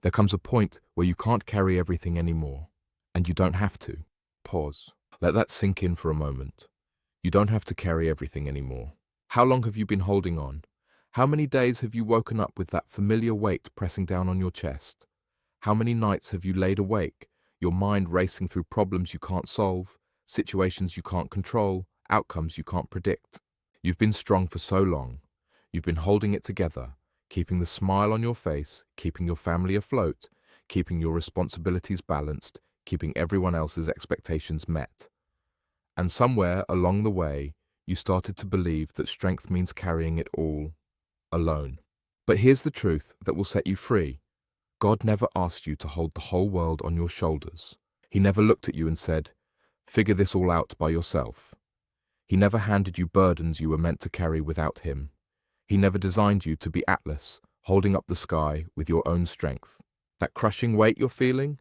There comes a point where you can't carry everything anymore, and you don't have to. Pause. Let that sink in for a moment. You don't have to carry everything anymore. How long have you been holding on? How many days have you woken up with that familiar weight pressing down on your chest? How many nights have you laid awake, your mind racing through problems you can't solve, situations you can't control, outcomes you can't predict? You've been strong for so long. You've been holding it together, keeping the smile on your face, keeping your family afloat, keeping your responsibilities balanced, keeping everyone else's expectations met. And somewhere along the way, you started to believe that strength means carrying it all alone. But here's the truth that will set you free. God never asked you to hold the whole world on your shoulders. He never looked at you and said, "Figure this all out by yourself." He never handed you burdens you were meant to carry without him. He never designed you to be Atlas, holding up the sky with your own strength. That crushing weight you're feeling,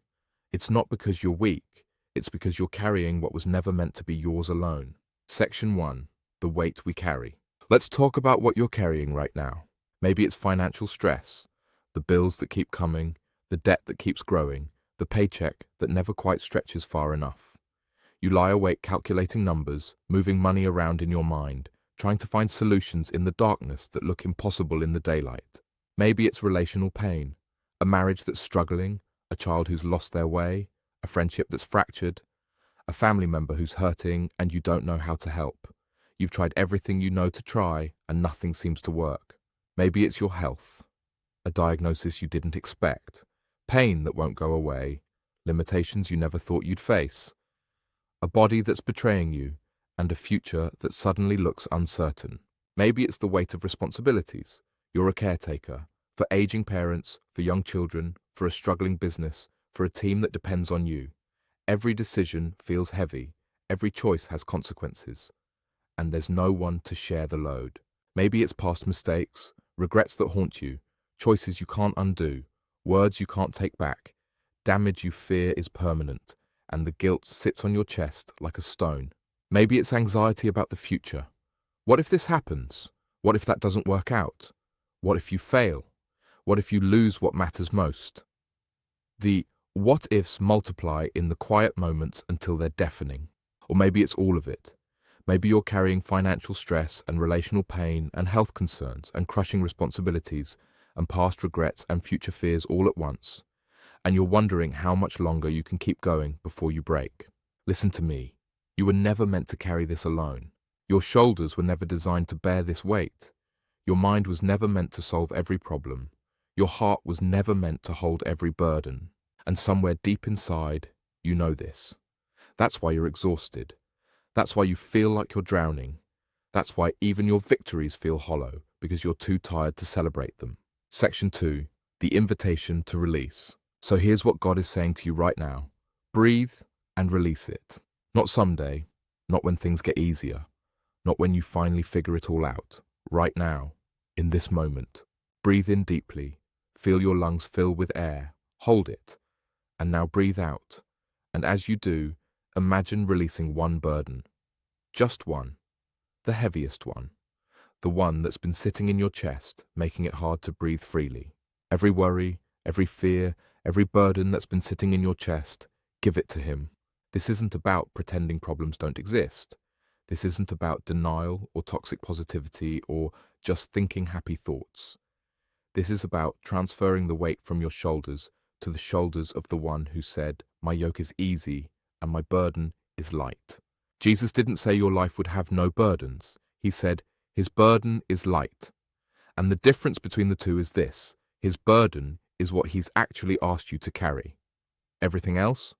it's not because you're weak, it's because you're carrying what was never meant to be yours alone. Section 1. The weight we carry. Let's talk about what you're carrying right now. Maybe it's financial stress, the bills that keep coming, the debt that keeps growing, the paycheck that never quite stretches far enough. You lie awake calculating numbers, moving money around in your mind, trying to find solutions in the darkness that look impossible in the daylight. Maybe it's relational pain, a marriage that's struggling, a child who's lost their way, a friendship that's fractured, a family member who's hurting and you don't know how to help. You've tried everything you know to try and nothing seems to work. Maybe it's your health, a diagnosis you didn't expect, pain that won't go away, limitations you never thought you'd face, a body that's betraying you, and a future that suddenly looks uncertain. Maybe it's the weight of responsibilities. You're a caretaker, for aging parents, for young children, for a struggling business, for a team that depends on you. Every decision feels heavy, every choice has consequences, and there's no one to share the load. Maybe it's past mistakes, regrets that haunt you, choices you can't undo, words you can't take back, damage you fear is permanent, and the guilt sits on your chest like a stone. Maybe it's anxiety about the future. What if this happens? What if that doesn't work out? What if you fail? What if you lose what matters most? The what ifs multiply in the quiet moments until they're deafening. Or maybe it's all of it. Maybe you're carrying financial stress and relational pain and health concerns and crushing responsibilities and past regrets and future fears all at once. And you're wondering how much longer you can keep going before you break. Listen to me. You were never meant to carry this alone. Your shoulders were never designed to bear this weight. Your mind was never meant to solve every problem. Your heart was never meant to hold every burden. And somewhere deep inside, you know this. That's why you're exhausted. That's why you feel like you're drowning. That's why even your victories feel hollow, because you're too tired to celebrate them. Section 2. The invitation to release. So here's what God is saying to you right now. Breathe and release it. Not someday, not when things get easier, not when you finally figure it all out. Right now, in this moment. Breathe in deeply. Feel your lungs fill with air. Hold it. And now breathe out. And as you do, imagine releasing one burden. Just one. The heaviest one. The one that's been sitting in your chest, making it hard to breathe freely. Every worry, every fear, every burden that's been sitting in your chest, give it to him. This isn't about pretending problems don't exist. This isn't about denial or toxic positivity or just thinking happy thoughts. This is about transferring the weight from your shoulders to the shoulders of the one who said, "My yoke is easy and my burden is light." Jesus didn't say your life would have no burdens. He said, his burden is light. And the difference between the two is this. His burden is what he's actually asked you to carry. Everything else?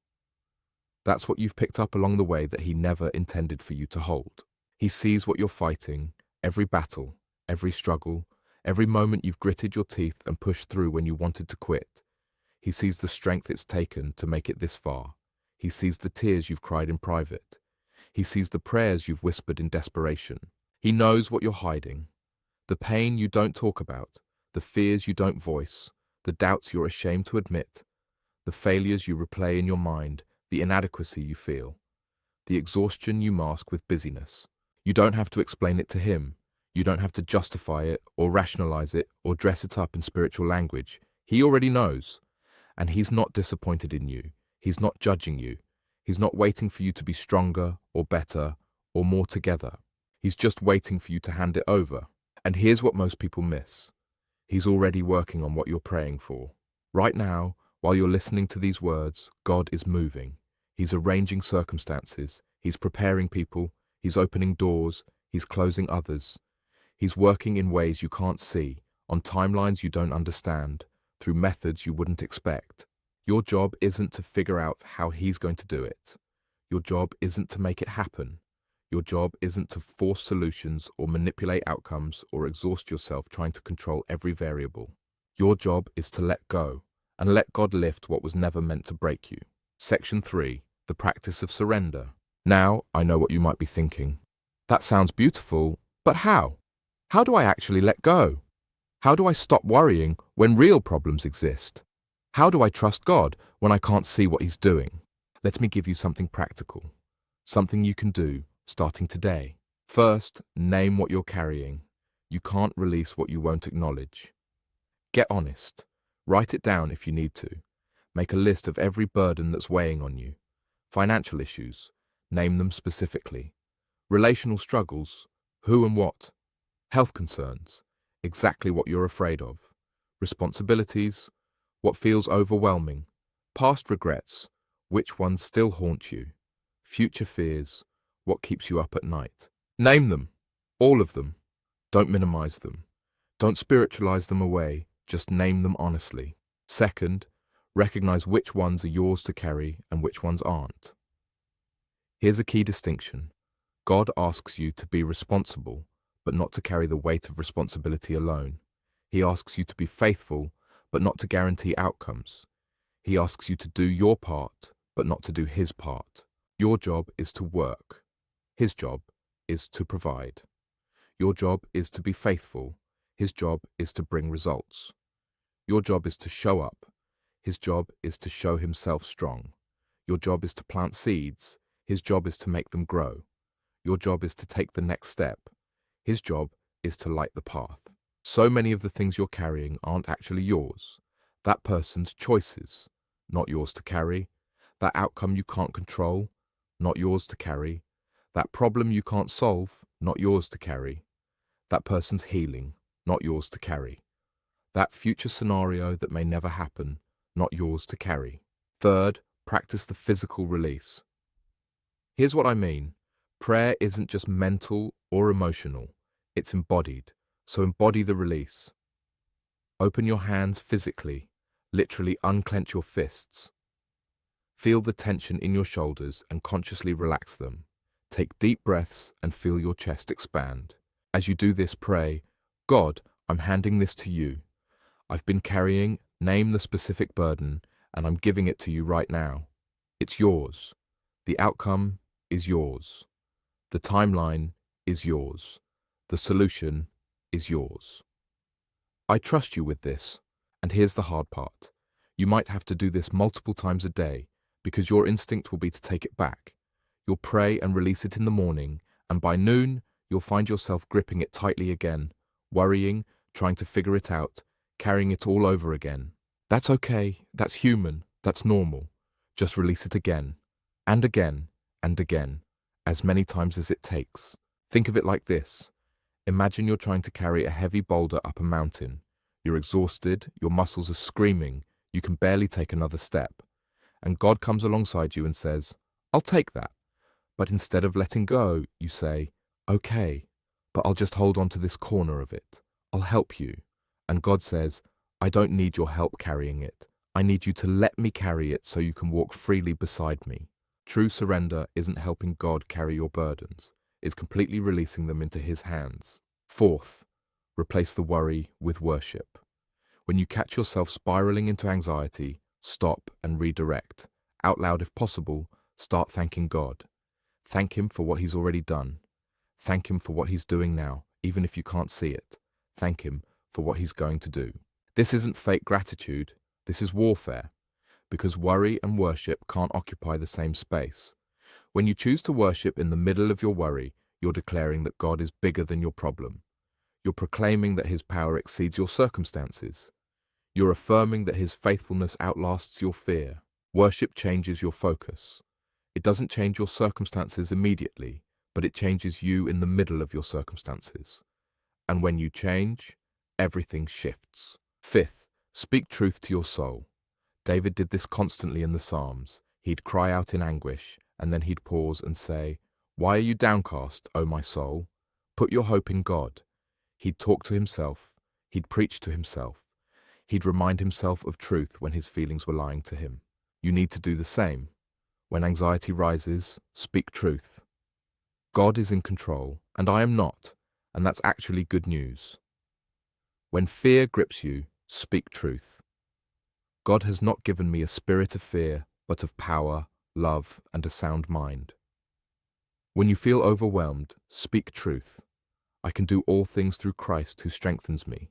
That's what you've picked up along the way that he never intended for you to hold. He sees what you're fighting, every battle, every struggle, every moment you've gritted your teeth and pushed through when you wanted to quit. He sees the strength it's taken to make it this far. He sees the tears you've cried in private. He sees the prayers you've whispered in desperation. He knows what you're hiding. The pain you don't talk about, the fears you don't voice, the doubts you're ashamed to admit, the failures you replay in your mind, the inadequacy you feel, the exhaustion you mask with busyness. You don't have to explain it to him. You don't have to justify it or rationalize it or dress it up in spiritual language. He already knows. And he's not disappointed in you. He's not judging you. He's not waiting for you to be stronger or better or more together. He's just waiting for you to hand it over. And here's what most people miss. He's already working on what you're praying for. Right now, while you're listening to these words, God is moving. He's arranging circumstances. He's preparing people. He's opening doors. He's closing others. He's working in ways you can't see, on timelines you don't understand, through methods you wouldn't expect. Your job isn't to figure out how he's going to do it. Your job isn't to make it happen. Your job isn't to force solutions or manipulate outcomes or exhaust yourself trying to control every variable. Your job is to let go and let God lift what was never meant to break you. Section 3. The practice of surrender. Now, I know what you might be thinking. That sounds beautiful, but how? How do I actually let go? How do I stop worrying when real problems exist? How do I trust God when I can't see what He's doing? Let me give you something practical, something you can do starting today. First, name what you're carrying. You can't release what you won't acknowledge. Get honest. Write it down if you need to. Make a list of every burden that's weighing on you. Financial issues. Name them specifically. Relational struggles. Who and what. Health concerns. Exactly what you're afraid of. Responsibilities. What feels overwhelming. Past regrets. Which ones still haunt you. Future fears. What keeps you up at night. Name them. All of them. Don't minimize them. Don't spiritualize them away. Just name them honestly. Second, recognize which ones are yours to carry and which ones aren't. Here's a key distinction. God asks you to be responsible, but not to carry the weight of responsibility alone. He asks you to be faithful, but not to guarantee outcomes. He asks you to do your part, but not to do His part. Your job is to work. His job is to provide. Your job is to be faithful. His job is to bring results. Your job is to show up. His job is to show Himself strong. Your job is to plant seeds. His job is to make them grow. Your job is to take the next step. His job is to light the path. So many of the things you're carrying aren't actually yours. That person's choices, not yours to carry. That outcome you can't control, not yours to carry. That problem you can't solve, not yours to carry. That person's healing, not yours to carry. That future scenario that may never happen, not yours to carry. Third, practice the physical release. Here's what I mean. Prayer isn't just mental or emotional. It's embodied. So embody the release. Open your hands physically. Literally unclench your fists. Feel the tension in your shoulders and consciously relax them. Take deep breaths and feel your chest expand. As you do this, pray, God, I'm handing this to you. I've been carrying, name the specific burden, and I'm giving it to you right now. It's yours. The outcome is yours. The timeline is yours. The solution is yours. I trust you with this. And here's the hard part. You might have to do this multiple times a day because your instinct will be to take it back. You'll pray and release it in the morning, and by noon, you'll find yourself gripping it tightly again, worrying, trying to figure it out, carrying it all over again. That's okay. That's human. That's normal. Just release it again, and again, and again, as many times as it takes. Think of it like this. Imagine you're trying to carry a heavy boulder up a mountain. You're exhausted, your muscles are screaming, you can barely take another step. And God comes alongside you and says, I'll take that. But instead of letting go, you say, okay, but I'll just hold on to this corner of it. I'll help you. And God says, I don't need your help carrying it. I need you to let me carry it so you can walk freely beside me. True surrender isn't helping God carry your burdens. It's completely releasing them into His hands. Fourth, replace the worry with worship. When you catch yourself spiraling into anxiety, stop and redirect. Out loud if possible, start thanking God. Thank Him for what He's already done. Thank Him for what He's doing now, even if you can't see it. Thank Him for what He's going to do. This isn't fake gratitude, this is warfare, because worry and worship can't occupy the same space. When you choose to worship in the middle of your worry, you're declaring that God is bigger than your problem. You're proclaiming that His power exceeds your circumstances. You're affirming that his faithfulness outlasts your fear. Worship changes your focus. It doesn't change your circumstances immediately, but it changes you in the middle of your circumstances. And when you change, everything shifts. Fifth, speak truth to your soul. David did this constantly in the Psalms. He'd cry out in anguish, and then he'd pause and say, "Why are you downcast, O my soul? Put your hope in God." He'd talk to himself. He'd preach to himself. He'd remind himself of truth when his feelings were lying to him. You need to do the same. When anxiety rises, speak truth. God is in control, and I am not, and that's actually good news. When fear grips you, speak truth. God has not given me a spirit of fear, but of power, love, and a sound mind. When you feel overwhelmed, speak truth. I can do all things through Christ who strengthens me.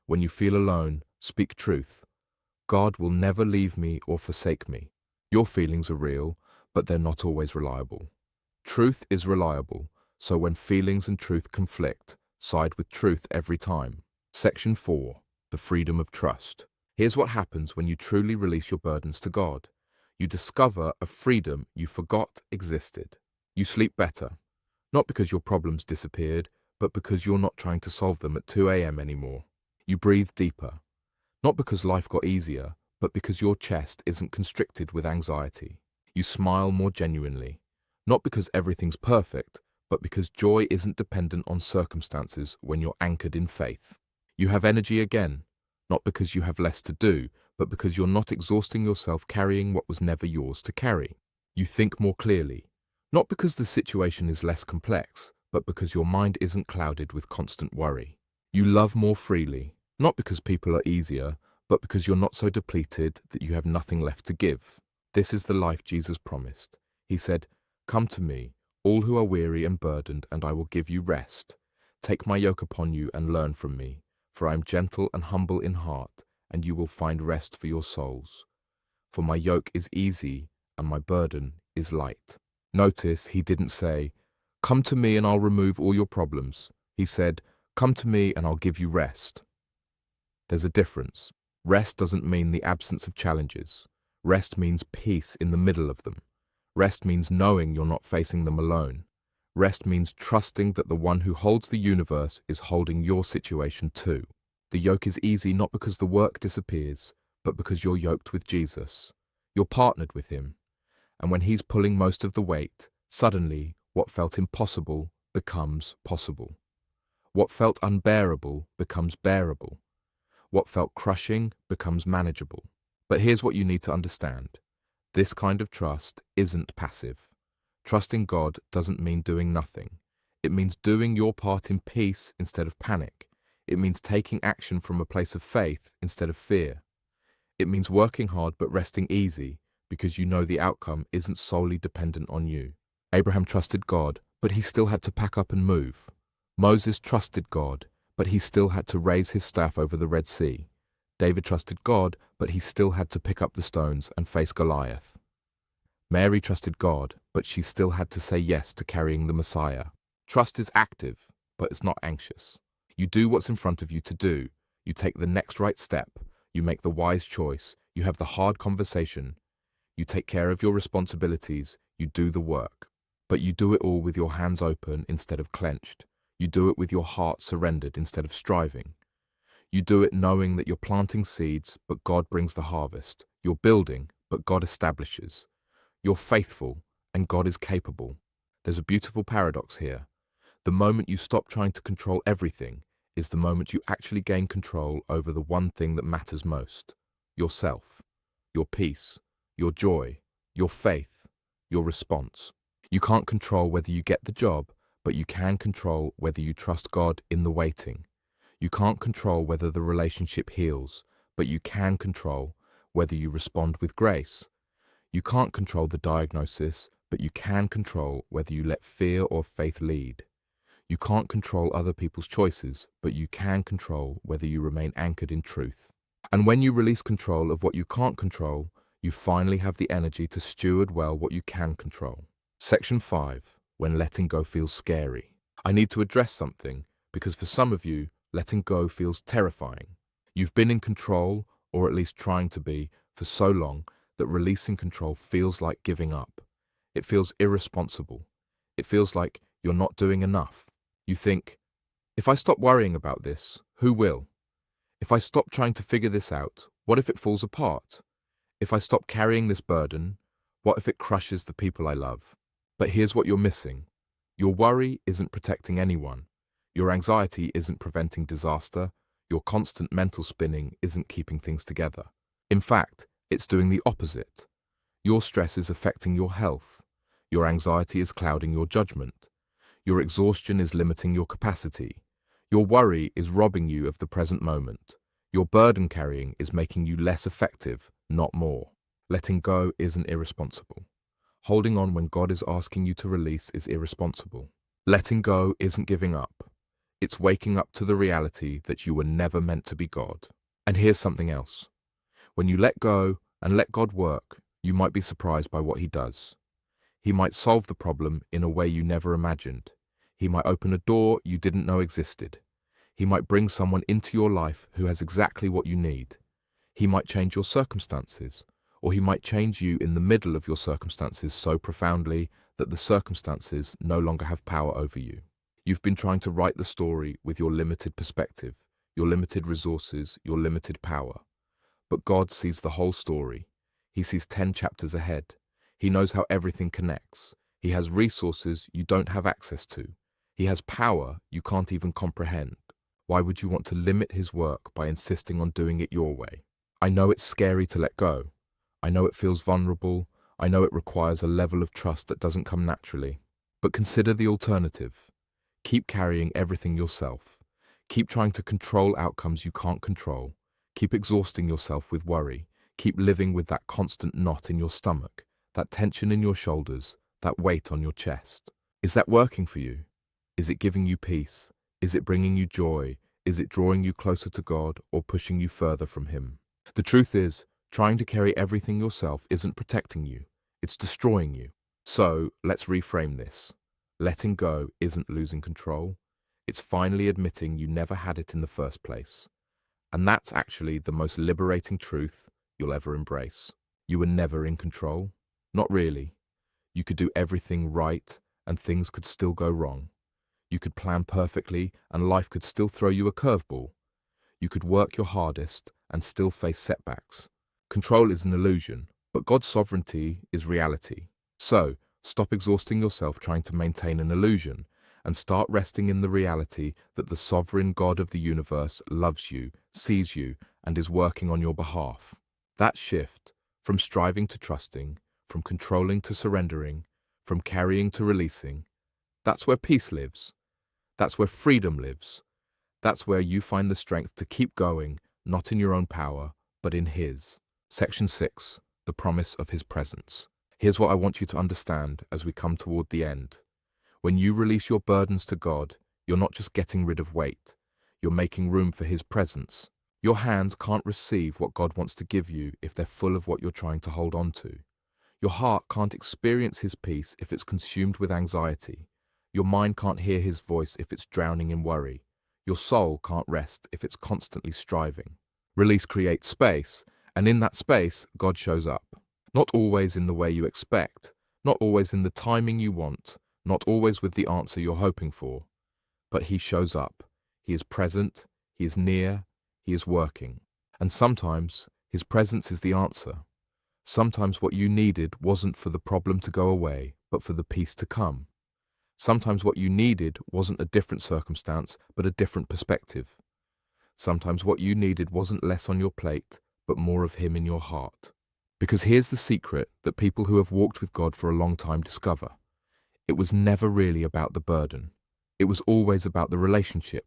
When you feel alone, speak truth. God will never leave me or forsake me. Your feelings are real, but they're not always reliable. Truth is reliable, so when feelings and truth conflict, side with truth every time. Section 4. The freedom of trust. Here's what happens when you truly release your burdens to God. You discover a freedom you forgot existed. You sleep better, not because your problems disappeared, but because you're not trying to solve them at 2 a.m. anymore. You breathe deeper, not because life got easier, but because your chest isn't constricted with anxiety. You smile more genuinely, not because everything's perfect, but because joy isn't dependent on circumstances when you're anchored in faith. You have energy again, not because you have less to do, but because you're not exhausting yourself carrying what was never yours to carry. You think more clearly, not because the situation is less complex, but because your mind isn't clouded with constant worry. You love more freely, not because people are easier, but because you're not so depleted that you have nothing left to give. This is the life Jesus promised. He said, "Come to me, all who are weary and burdened, and I will give you rest. Take my yoke upon you and learn from me, for I am gentle and humble in heart, and you will find rest for your souls. For my yoke is easy and my burden is light." Notice he didn't say, "Come to me and I'll remove all your problems." He said, "Come to me and I'll give you rest." There's a difference. Rest doesn't mean the absence of challenges. Rest means peace in the middle of them. Rest means knowing you're not facing them alone. Rest means trusting that the one who holds the universe is holding your situation too. The yoke is easy not because the work disappears, but because you're yoked with Jesus. You're partnered with him. And when he's pulling most of the weight, suddenly what felt impossible becomes possible. What felt unbearable becomes bearable. What felt crushing becomes manageable. But here's what you need to understand. This kind of trust isn't passive. Trusting God doesn't mean doing nothing. It means doing your part in peace instead of panic. It means taking action from a place of faith instead of fear. It means working hard but resting easy because you know the outcome isn't solely dependent on you. Abraham trusted God, but he still had to pack up and move. Moses trusted God, but he still had to raise his staff over the Red Sea. David trusted God, but he still had to pick up the stones and face Goliath. Mary trusted God, but she still had to say yes to carrying the Messiah. Trust is active, but it's not anxious. You do what's in front of you to do. You take the next right step. You make the wise choice. You have the hard conversation. You take care of your responsibilities. You do the work. But you do it all with your hands open instead of clenched. You do it with your heart surrendered instead of striving. You do it knowing that you're planting seeds, but God brings the harvest. You're building, but God establishes. You're faithful, and God is capable. There's a beautiful paradox here. The moment you stop trying to control everything is the moment you actually gain control over the one thing that matters most: yourself, your peace, your joy, your faith, your response. You can't control whether you get the job, but you can control whether you trust God in the waiting. You can't control whether the relationship heals, but you can control whether you respond with grace. You can't control the diagnosis, but you can control whether you let fear or faith lead. You can't control other people's choices, but you can control whether you remain anchored in truth. And when you release control of what you can't control, you finally have the energy to steward well what you can control. Section 5. When letting go feels scary. I need to address something, because for some of you, letting go feels terrifying. You've been in control, or at least trying to be, for so long that releasing control feels like giving up. It feels irresponsible. It feels like you're not doing enough. You think, if I stop worrying about this, who will? If I stop trying to figure this out, what if it falls apart? If I stop carrying this burden, what if it crushes the people I love? But here's what you're missing. Your worry isn't protecting anyone. Your anxiety isn't preventing disaster. Your constant mental spinning isn't keeping things together. In fact, it's doing the opposite. Your stress is affecting your health. Your anxiety is clouding your judgment. Your exhaustion is limiting your capacity. Your worry is robbing you of the present moment. Your burden carrying is making you less effective, not more. Letting go isn't irresponsible. Holding on when God is asking you to release is irresponsible. Letting go isn't giving up. It's waking up to the reality that you were never meant to be God. And here's something else. When you let go and let God work, you might be surprised by what He does. He might solve the problem in a way you never imagined. He might open a door you didn't know existed. He might bring someone into your life who has exactly what you need. He might change your circumstances, or He might change you in the middle of your circumstances so profoundly that the circumstances no longer have power over you. You've been trying to write the story with your limited perspective, your limited resources, your limited power. But God sees the whole story. He sees 10 chapters ahead. He knows how everything connects. He has resources you don't have access to. He has power you can't even comprehend. Why would you want to limit His work by insisting on doing it your way? I know it's scary to let go. I know it feels vulnerable. I know it requires a level of trust that doesn't come naturally. But consider the alternative. Keep carrying everything yourself. Keep trying to control outcomes you can't control. Keep exhausting yourself with worry. Keep living with that constant knot in your stomach, that tension in your shoulders, that weight on your chest. Is that working for you? Is it giving you peace? Is it bringing you joy? Is it drawing you closer to God or pushing you further from Him? The truth is, trying to carry everything yourself isn't protecting you. It's destroying you. So let's reframe this. Letting go isn't losing control. It's finally admitting you never had it in the first place. And that's actually the most liberating truth you'll ever embrace. You were never in control. Not really. You could do everything right and things could still go wrong. You could plan perfectly and life could still throw you a curveball. You could work your hardest and still face setbacks. Control is an illusion, but God's sovereignty is reality. So, stop exhausting yourself trying to maintain an illusion and start resting in the reality that the sovereign God of the universe loves you, sees you, and is working on your behalf. That shift, from striving to trusting, from controlling to surrendering, from carrying to releasing, that's where peace lives. That's where freedom lives. That's where you find the strength to keep going, not in your own power, but in His. Section 6, the promise of His presence. Here's what I want you to understand as we come toward the end. When you release your burdens to God, you're not just getting rid of weight. You're making room for His presence. Your hands can't receive what God wants to give you if they're full of what you're trying to hold on to. Your heart can't experience His peace if it's consumed with anxiety. Your mind can't hear His voice if it's drowning in worry. Your soul can't rest if it's constantly striving. Release creates space, and in that space, God shows up. Not always in the way you expect, not always in the timing you want, not always with the answer you're hoping for. But He shows up. He is present, He is near, He is working. And sometimes, His presence is the answer. Sometimes what you needed wasn't for the problem to go away, but for the peace to come. Sometimes what you needed wasn't a different circumstance, but a different perspective. Sometimes what you needed wasn't less on your plate, but more of Him in your heart. Because here's the secret that people who have walked with God for a long time discover. It was never really about the burden. It was always about the relationship.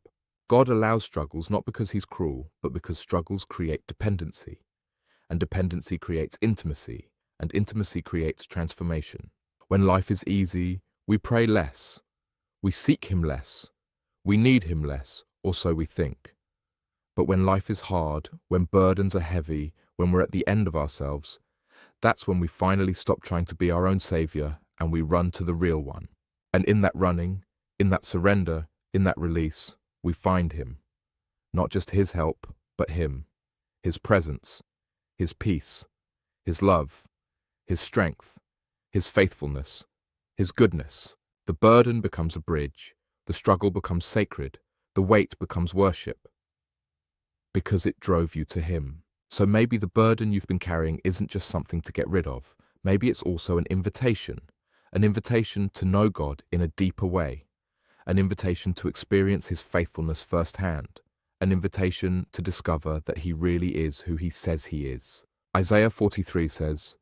God allows struggles not because He's cruel, but because struggles create dependency. And dependency creates intimacy, and intimacy creates transformation. When life is easy, we pray less. We seek Him less. We need Him less, or so we think. But when life is hard, when burdens are heavy, when we're at the end of ourselves, that's when we finally stop trying to be our own savior and we run to the real one. And in that running, in that surrender, in that release, we find Him. Not just His help, but Him. His presence, His peace, His love, His strength, His faithfulness, His goodness. The burden becomes a bridge, the struggle becomes sacred, the weight becomes worship, because it drove you to Him. So maybe the burden you've been carrying isn't just something to get rid of. Maybe it's also an invitation to know God in a deeper way, an invitation to experience His faithfulness firsthand, an invitation to discover that He really is who He says He is. Isaiah 43 says,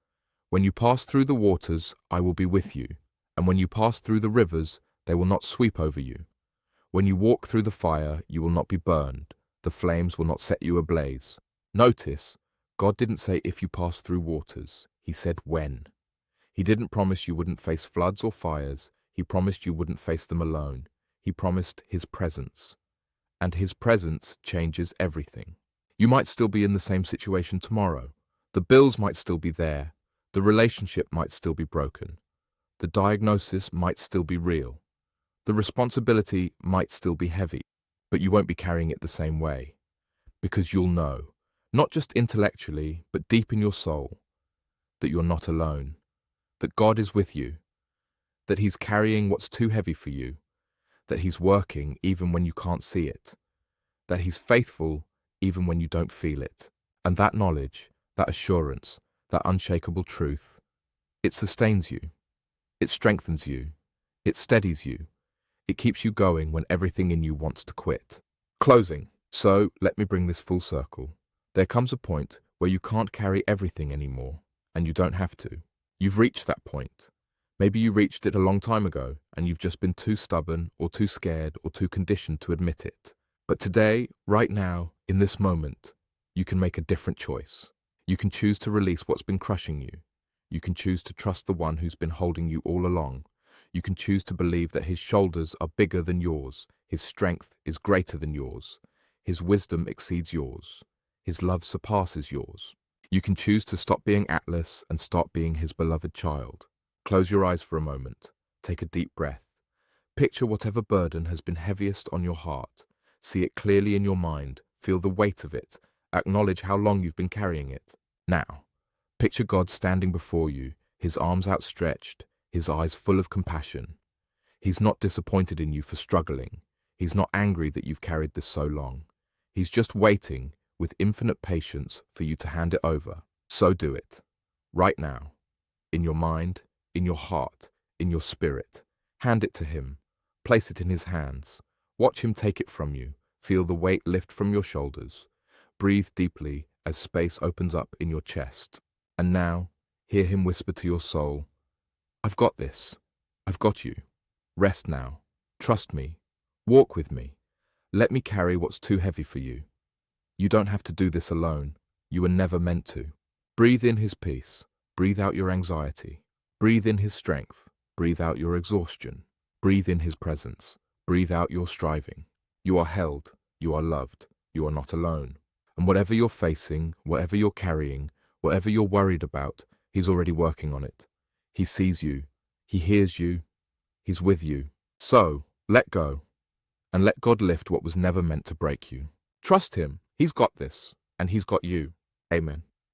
"When you pass through the waters, I will be with you, and when you pass through the rivers, they will not sweep over you. When you walk through the fire, you will not be burned, the flames will not set you ablaze." Notice, God didn't say if you pass through waters, He said when. He didn't promise you wouldn't face floods or fires, He promised you wouldn't face them alone. He promised His presence. And His presence changes everything. You might still be in the same situation tomorrow. The bills might still be there. The relationship might still be broken. The diagnosis might still be real. The responsibility might still be heavy, but you won't be carrying it the same way. Because you'll know, not just intellectually, but deep in your soul, that you're not alone, that God is with you, that He's carrying what's too heavy for you, that He's working even when you can't see it, that He's faithful even when you don't feel it. And that knowledge, that assurance, that unshakable truth, it sustains you, it strengthens you, it steadies you, it keeps you going when everything in you wants to quit. Closing. So, let me bring this full circle. There comes a point where you can't carry everything anymore, and you don't have to. You've reached that point. Maybe you reached it a long time ago, and you've just been too stubborn, or too scared, or too conditioned to admit it. But today, right now, in this moment, you can make a different choice. You can choose to release what's been crushing you. You can choose to trust the one who's been holding you all along. You can choose to believe that His shoulders are bigger than yours, His strength is greater than yours, His wisdom exceeds yours, His love surpasses yours. You can choose to stop being Atlas and start being His beloved child. Close your eyes for a moment. Take a deep breath. Picture whatever burden has been heaviest on your heart. See it clearly in your mind. Feel the weight of it. Acknowledge how long you've been carrying it. Now, picture God standing before you, His arms outstretched, His eyes full of compassion. He's not disappointed in you for struggling. He's not angry that you've carried this so long. He's just waiting with infinite patience for you to hand it over. So do it. Right now. In your mind, in your heart, in your spirit. Hand it to Him. Place it in His hands. Watch Him take it from you. Feel the weight lift from your shoulders. Breathe deeply as space opens up in your chest. And now, hear Him whisper to your soul, "I've got this. I've got you. Rest now. Trust me. Walk with me. Let me carry what's too heavy for you. You don't have to do this alone. You were never meant to." Breathe in His peace. Breathe out your anxiety. Breathe in His strength. Breathe out your exhaustion. Breathe in His presence. Breathe out your striving. You are held. You are loved. You are not alone. And whatever you're facing, whatever you're carrying, whatever you're worried about, He's already working on it. He sees you. He hears you. He's with you. So, let go. And let God lift what was never meant to break you. Trust Him. He's got this. And He's got you. Amen.